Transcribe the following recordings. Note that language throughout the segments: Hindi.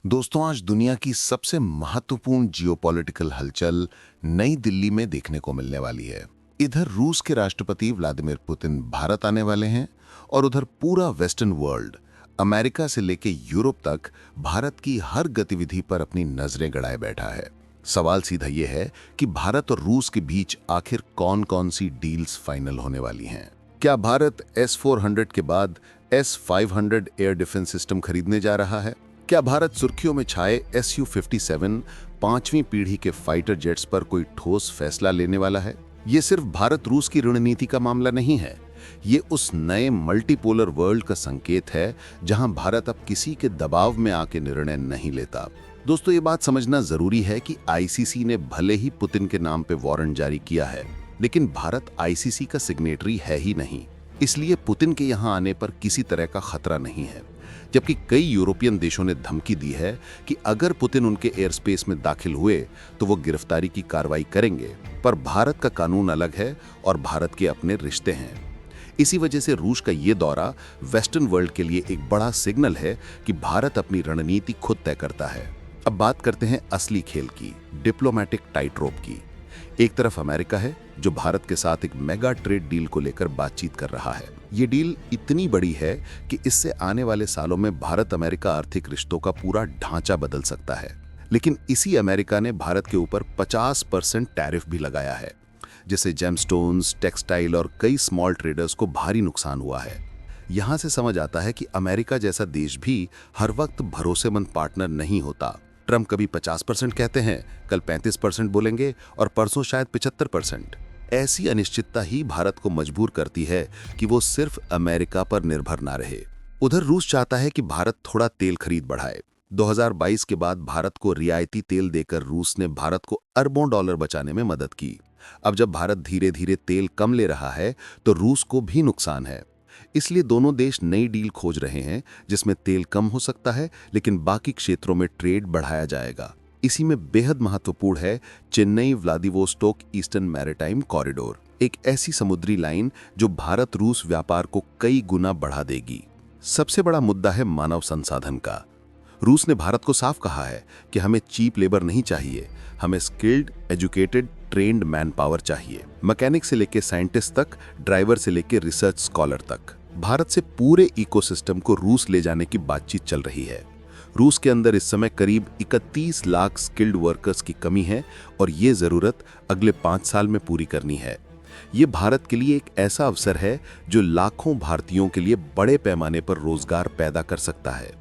दोस्तों, आज दुनिया की सबसे महत्वपूर्ण जियोपॉलिटिकल हलचल नई दिल्ली में देखने को मिलने वाली है। इधर रूस के राष्ट्रपति व्लादिमीर पुतिन भारत आने वाले हैं और उधर पूरा वेस्टर्न वर्ल्ड, अमेरिका से लेकर यूरोप तक भारत की हर गतिविधि पर अपनी नजरें गड़ाए बैठा है। सवाल सीधा ये है कि भारत और रूस के बीच आखिर कौन-कौन सी डील्स फाइनल होने वाली हैं? क्या भारत S-400 के बाद S-500 एयर डिफेंस सिस्टम खरीदने जा रहा है? क्या भारत सुर्खियों में छाए Su-57 पांचवीं पीढ़ी के फाइटर जेट्स पर कोई ठोस फैसला लेने वाला है? ये सिर्फ भारत रूस की रणनीति का मामला नहीं है, ये उस नए मल्टीपोलर वर्ल्ड का संकेत है जहां भारत अब किसी के दबाव में आके निर्णय नहीं लेता। दोस्तों, ये बात समझना जरूरी है कि आईसीसी ने भले ही पुतिन के नाम पे वारंट जारी किया है, लेकिन भारत आईसीसी का सिग्नेटरी है ही नहीं, इसलिए पुतिन के यहां आने पर किसी तरह का खतरा नहीं है। जबकि कई यूरोपियन देशों ने धमकी दी है कि अगर पुतिन उनके एयर स्पेस में दाखिल हुए तो वो गिरफ्तारी की कार्रवाई करेंगे। पर भारत का कानून अलग है और भारत के अपने रिश्ते हैं। इसी वजह से रूस का ये दौरा वेस्टर्न वर्ल्ड के लिए एक बड़ा सिग्नल है कि भारत अपनी रणनीति खुद तय करता है। अब बात करते हैं असली खेल की, डिप्लोमेटिक टाइट रोप की। एक तरफ अमेरिका है जो भारत के साथ एक मेगा ट्रेड डील को लेकर बातचीत कर रहा है। ये डील इतनी बड़ी है कि इससे आने वाले सालों में भारत अमेरिका आर्थिक रिश्तों का पूरा ढांचा बदल सकता है। लेकिन इसी अमेरिका ने भारत के ऊपर 50% टैरिफ भी लगाया है, जिससे जेमस्टोन्स, टेक्सटाइल और कई स्मॉल ट्रेडर्स को भारी नुकसान हुआ है। यहां से समझ आता है कि अमेरिका जैसा देश भी हर वक्त भरोसेमंद पार्टनर नहीं होता। ट्रंप कभी 50% कहते हैं, कल 35% बोलेंगे और परसों शायद 75%। ऐसी अनिश्चितता ही भारत को मजबूर करती है कि वो सिर्फ अमेरिका पर निर्भर ना रहे। उधर रूस चाहता है कि भारत थोड़ा तेल खरीद बढ़ाए। 2022 के बाद भारत को रियायती तेल देकर रूस ने भारत को अरबों डॉलर बचाने में मदद की। अब जब भारत धीरे धीरे तेल कम ले रहा है तो रूस को भी नुकसान है। इसलिए दोनों देश नई डील खोज रहे हैं जिसमें तेल कम हो सकता है लेकिन बाकी क्षेत्रों में ट्रेड बढ़ाया जाएगा। इसी में बेहद महत्वपूर्ण है Chennai Vladivostok eastern maritime corridor, एक ऐसी समुद्री लाइन जो भारत रूस व्यापार को कई गुना बढ़ा देगी। सबसे बड़ा मुद्दा है मानव संसाधन का। रूस ने भारत को साफ कहा है कि हमें चीप लेबर नहीं चाहिए, हमें skilled, educated, trained manpower चाहिए। मैकेनिक से लेकर साइंटिस्ट तक, ड्राइवर से लेकर रिसर्च स्कॉलर तक। भारत से पूरे इकोसिस्टम को रूस ले जाने की बातचीत चल रही है। रूस के अंदर इस समय करीब 31 लाख स्किल्ड वर्कर्स की कमी है और ये जरूरत अगले 5 साल में पूरी करनी है। ये भारत के लिए एक ऐसा अवसर है जो लाखों भारतीयों के लिए बड़े पैमाने पर रोजगार पैदा कर सकता है।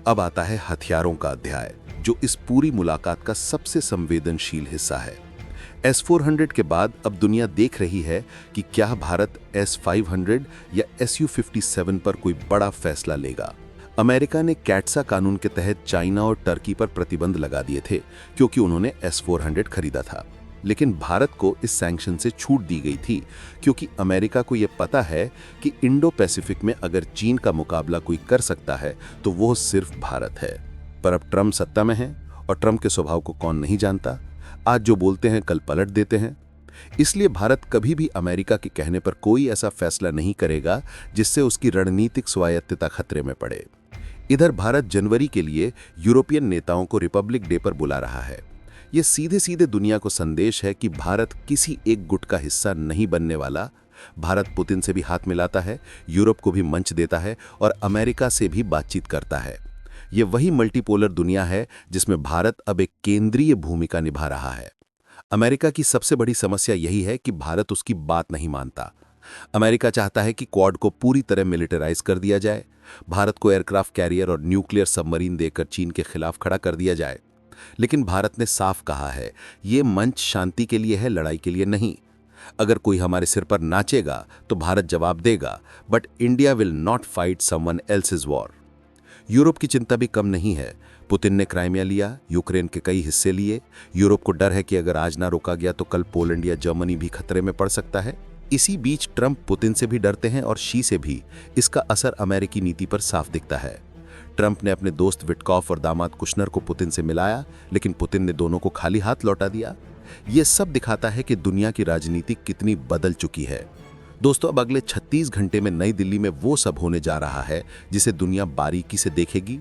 अब आता है हथियारों का अध्याय, जो इस पूरी मुलाकात का सबसे संवेदनशील हिस्सा है। S-400 के बाद अब दुनिया देख रही है कि क्या भारत S-500 या Su-57 पर कोई बड़ा फैसला लेगा। अमेरिका ने कैट्सा कानून के तहत चाइना और टर्की पर प्रतिबंध लगा दिए थे क्योंकि उन्होंने S-400 खरीदा था। लेकिन भारत को इस सैंक्शन से छूट दी गई थी क्योंकि अमेरिका को यह पता है कि इंडो पैसिफिक में अगर चीन का मुकाबला कोई कर सकता है तो वो सिर्फ भारत है। पर अब ट्रंप सत्ता में है और ट्रंप के स्वभाव को कौन नहीं जानता। आज जो बोलते हैं कल पलट देते हैं। इसलिए भारत कभी भी अमेरिका के कहने पर कोई ऐसा फैसला नहीं करेगा जिससे उसकी रणनीतिक स्वायत्तता खतरे में पड़े। इधर भारत जनवरी के लिए यूरोपियन नेताओं को रिपब्लिक डे पर बुला रहा है। ये सीधे सीधे दुनिया को संदेश है कि भारत किसी एक गुट का हिस्सा नहीं बनने वाला। भारत पुतिन से भी हाथ मिलाता है, यूरोप को भी मंच देता है और अमेरिका से भी बातचीत करता है। ये वही मल्टीपोलर दुनिया है जिसमें भारत अब एक केंद्रीय भूमिका निभा रहा है। अमेरिका की सबसे बड़ी समस्या यही है कि भारत उसकी बात नहीं मानता। अमेरिका चाहता है कि क्वाड को पूरी तरह मिलिटराइज कर दिया जाए, भारत को एयरक्राफ्ट कैरियर और न्यूक्लियर सबमरीन देकर चीन के खिलाफ खड़ा कर दिया जाए। लेकिन भारत ने साफ कहा है, ये मंच शांति के लिए है, लड़ाई के लिए नहीं। अगर कोई हमारे सिर पर नाचेगा तो भारत जवाब देगा, but India will not fight someone else's war. Europe की चिंता भी कम नहीं है। पुतिन ने क्राइमिया लिया, यूक्रेन के कई हिस्से लिए। यूरोप को डर है कि अगर आज ना रोका गया तो कल पोलैंड या जर्मनी भी खतरे में पड़ सकता है। इसी बीच ट्रंप पुतिन से भी डरते हैं और शी से भी। इसका असर अमेरिकी नीति पर साफ दिखता है। ट्रंप ने अपने दोस्त विटकॉफ और दामाद कुशनर को पुतिन से मिलाया, लेकिन पुतिन ने दोनों को खाली हाथ लौटा दिया। ये सब दिखाता है कि दुनिया की राजनीति कितनी बदल चुकी है। दोस्तों, अब अगले 36 घंटे में नई दिल्ली में वो सब होने जा रहा है जिसे दुनिया बारीकी से देखेगी।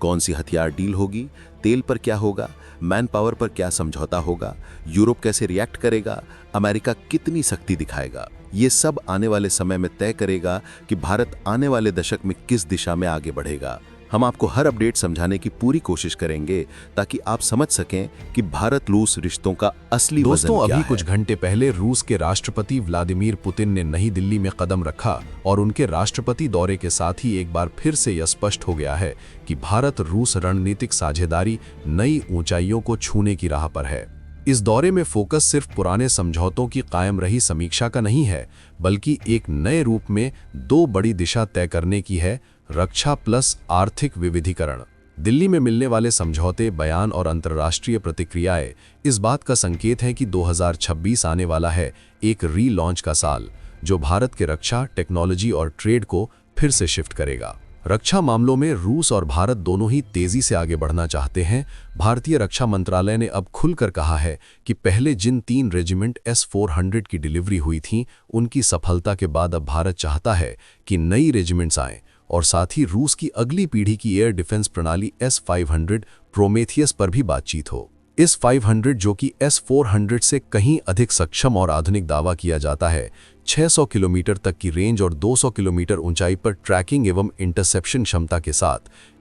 कौन सी हथियार डील होगी, तेल पर क्या होगा, मैन पावर पर क्या समझौता होगा, यूरोप कैसे रिएक्ट करेगा, अमेरिका कितनी सख्ती दिखाएगा, ये सब आने वाले समय में तय करेगा कि भारत आने वाले दशक में किस दिशा में आगे बढ़ेगा। हम आपको हर अपडेट समझाने की पूरी कोशिश करेंगे ताकि आप समझ सकें कि भारत रूस रिश्तों का असली वजन क्या है। दोस्तों, अभी कुछ घंटे पहले रूस के राष्ट्रपति व्लादिमीर पुतिन ने नई दिल्ली में कदम रखा और उनके राष्ट्रपति दौरे के साथ ही एक बार फिर से यह स्पष्ट हो गया है कि भारत रूस रणनीतिक साझेदारी नई ऊंचाइयों को छूने की राह पर है। इस दौरे में फोकस सिर्फ पुराने समझौतों की कायम रही समीक्षा का नहीं है, बल्कि एक नए रूप में दो बड़ी दिशा तय करने की है: रक्षा प्लस आर्थिक विविधीकरण। दिल्ली में मिलने वाले समझौते, बयान और अंतर्राष्ट्रीय प्रतिक्रियाएं इस बात का संकेत है कि 2026 आने वाला है एक री-लॉन्च का साल, जो भारत के रक्षा, टेक्नोलॉजी और ट्रेड को फिर से शिफ्ट करेगा। रक्षा मामलों में रूस और भारत दोनों ही तेजी से आगे बढ़ना चाहते हैं। भारतीय रक्षा मंत्रालय ने अब खुलकर कहा है कि पहले जिन 3 रेजिमेंट S-400 की डिलीवरी हुई थी, उनकी सफलता के बाद अब भारत चाहता है कि नई रेजिमेंट्स आएं और साथ ही रूस की अगली पीढ़ी की एयर डिफेंस प्रणाली S-500 प्रोमेथियस पर भी बातचीत हो। इस 500 जो कि S-400 से कहीं अधिक सक्षम और आधुनिक दावा किया जाता है, 600 किलोमीटर तक की रेंज और 200 किलोमीटर ऊंचाई पर ट्रैकिंग एवं इंटरसेप्शन क्षमता के साथ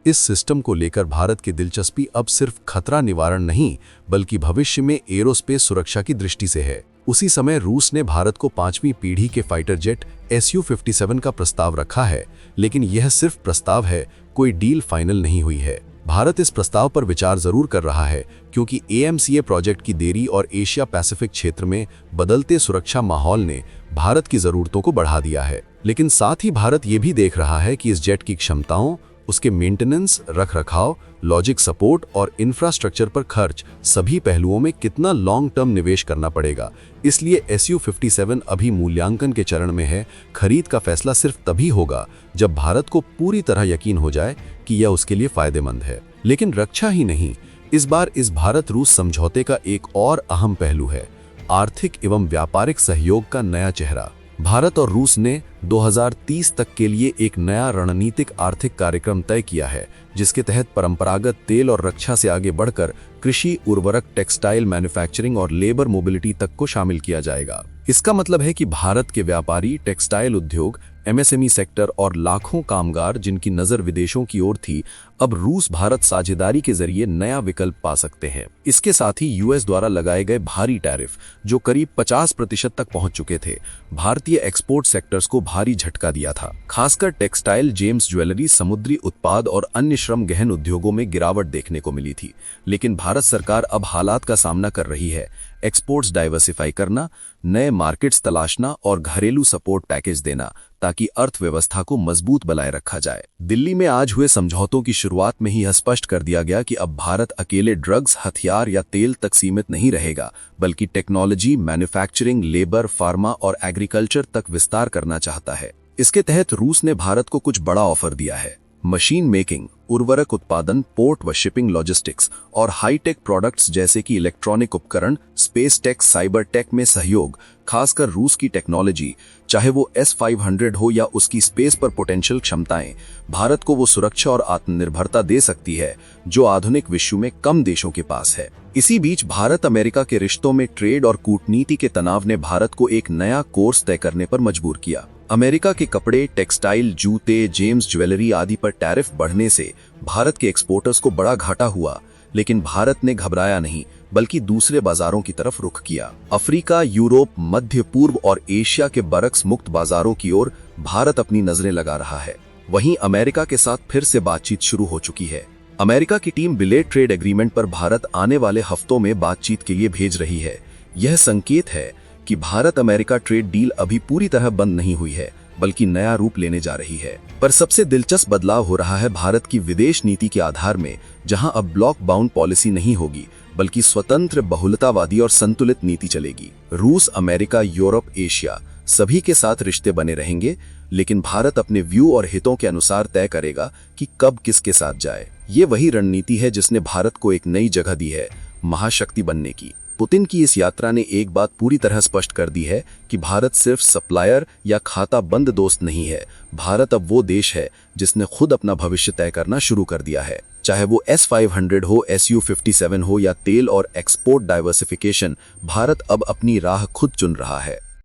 इस सिस्टम को लेकर भारत की दिलचस्पी अब सिर्फ खतरा निवारण नहीं, बल्कि भविष्य में एरोस्पेस सुरक्षा की दृष्टि से है। उसी समय रूस ने भारत को 5वीं पीढ़ी के फाइटर जेट Su-57 का प्रस्ताव रखा है, लेकिन यह सिर्फ प्रस्ताव है, कोई डील फाइनल नहीं हुई है। भारत इस प्रस्ताव पर विचार जरूर कर रहा है क्योंकि AMCA प्रोजेक्ट की देरी और एशिया पैसिफिक क्षेत्र में बदलते सुरक्षा माहौल ने भारत की जरूरतों को बढ़ा दिया है। लेकिन साथ ही भारत ये भी देख रहा है कि इस जेट की क्षमताओं, उसके मेंटेनेंस, रखरखाव, लॉजिक सपोर्ट और इंफ्रास्ट्रक्चर पर खर्च, सभी पहलुओं में कितना लॉन्ग टर्म निवेश करना पड़ेगा। इसलिए Su-57 अभी मूल्यांकन के चरण में है। खरीद का फैसला सिर्फ तभी होगा जब भारत को पूरी तरह यकीन हो जाए कि यह उसके लिए फायदेमंद है। लेकिन रक्षा ही नहीं, इस बार इस भारत-रूस समझौते का एक और अहम पहलू है आर्थिक एवं व्यापारिक सहयोग का नया चेहरा। भारत और रूस ने 2030 तक के लिए एक नया रणनीतिक आर्थिक कार्यक्रम तय किया है, जिसके तहत परंपरागत तेल और रक्षा से आगे बढ़कर कृषि, उर्वरक, टेक्सटाइल मैन्युफैक्चरिंग और लेबर मोबिलिटी तक को शामिल किया जाएगा। इसका मतलब है कि भारत के व्यापारी, टेक्सटाइल उद्योग, MSME सेक्टर और लाखों कामगार जिनकी नजर विदेशों की ओर थी, अब रूस भारत साझेदारी के जरिए नया विकल्प पा सकते हैं। इसके साथ ही US द्वारा लगाए गए भारी टैरिफ, जो करीब 50% तक पहुंच चुके थे, भारतीय एक्सपोर्ट सेक्टर्स को भारी झटका दिया था। खासकर टेक्सटाइल, जेम्स ज्वेलरी, समुद्री उत्पाद और अन्य श्रम गहन उद्योगों में गिरावट देखने को मिली थी। लेकिन भारत सरकार अब हालात का सामना कर रही है। एक्सपोर्ट्स डाइवर्सिफाई करना, नए मार्केट्स तलाशना और घरेलू सपोर्ट पैकेज देना, ताकि अर्थव्यवस्था को मजबूत बनाए रखा जाए। दिल्ली में आज हुए समझौतों की शुरुआत में ही यह स्पष्ट कर दिया गया कि अब भारत अकेले ड्रग्स, हथियार या तेल तक सीमित नहीं रहेगा, बल्कि टेक्नोलॉजी, मैन्युफैक्चरिंग, लेबर, फार्मा और एग्रीकल्चर तक विस्तार करना चाहता है। इसके तहत रूस ने भारत को कुछ बड़ा ऑफर दिया है। मशीन मेकिंग, उर्वरक उत्पादन, पोर्ट व शिपिंग लॉजिस्टिक्स और हाईटेक प्रोडक्ट्स जैसे कि इलेक्ट्रॉनिक उपकरण, स्पेस टेक, साइबर टेक में सहयोग। खासकर रूस की टेक्नोलॉजी, चाहे वो S-500 हो या उसकी स्पेस पर पोटेंशियल क्षमताएं, भारत को वो सुरक्षा और आत्मनिर्भरता दे सकती है जो आधुनिक विश्व में कम देशों के पास है। इसी बीच भारत अमेरिका के रिश्तों में ट्रेड और कूटनीति के तनाव ने भारत को एक नया कोर्स तय करने पर मजबूर किया। अमेरिका के कपड़े, टेक्सटाइल, जूते, जेम्स ज्वेलरी आदि पर टैरिफ बढ़ने से भारत के एक्सपोर्टर्स को बड़ा घाटा हुआ, लेकिन भारत ने घबराया नहीं, बल्कि दूसरे बाजारों की तरफ रुख किया। अफ्रीका, यूरोप, मध्य पूर्व और एशिया के बरक्स मुक्त बाजारों की ओर भारत अपनी नजरें लगा रहा है। वहीं अमेरिका के साथ फिर से बातचीत शुरू हो चुकी है। अमेरिका की टीम बिलेट ट्रेड एग्रीमेंट पर भारत आने वाले हफ्तों में बातचीत के लिए भेज रही है। यह संकेत है कि भारत अमेरिका ट्रेड डील अभी पूरी तरह बंद नहीं हुई है, बल्कि नया रूप लेने जा रही है। पर सबसे दिलचस्प बदलाव हो रहा है भारत की विदेश नीति के आधार में, जहां अब ब्लॉक बाउंड पॉलिसी नहीं होगी, बल्कि स्वतंत्र, बहुलतावादी और संतुलित नीति चलेगी। रूस, अमेरिका, यूरोप, एशिया सभी के साथ रिश्ते बने रहेंगे, लेकिन भारत अपने व्यू और हितों के अनुसार तय करेगा कि कब किसके साथ जाए। ये वही रणनीति है जिसने भारत को एक नई जगह दी है, महाशक्ति बनने की। पुतिन की इस यात्रा ने एक बात पूरी तरह स्पष्ट कर दी है कि भारत सिर्फ सप्लायर या खाता बंद दोस्त नहीं है। भारत अब वो देश है जिसने खुद अपना भविष्य तय करना शुरू कर दिया है। चाहे वो S-500 हो, Su-57 हो या तेल और एक्सपोर्ट डाइवर्सिफिकेशन, भारत अब अपनी राह खुद चुन रहा है।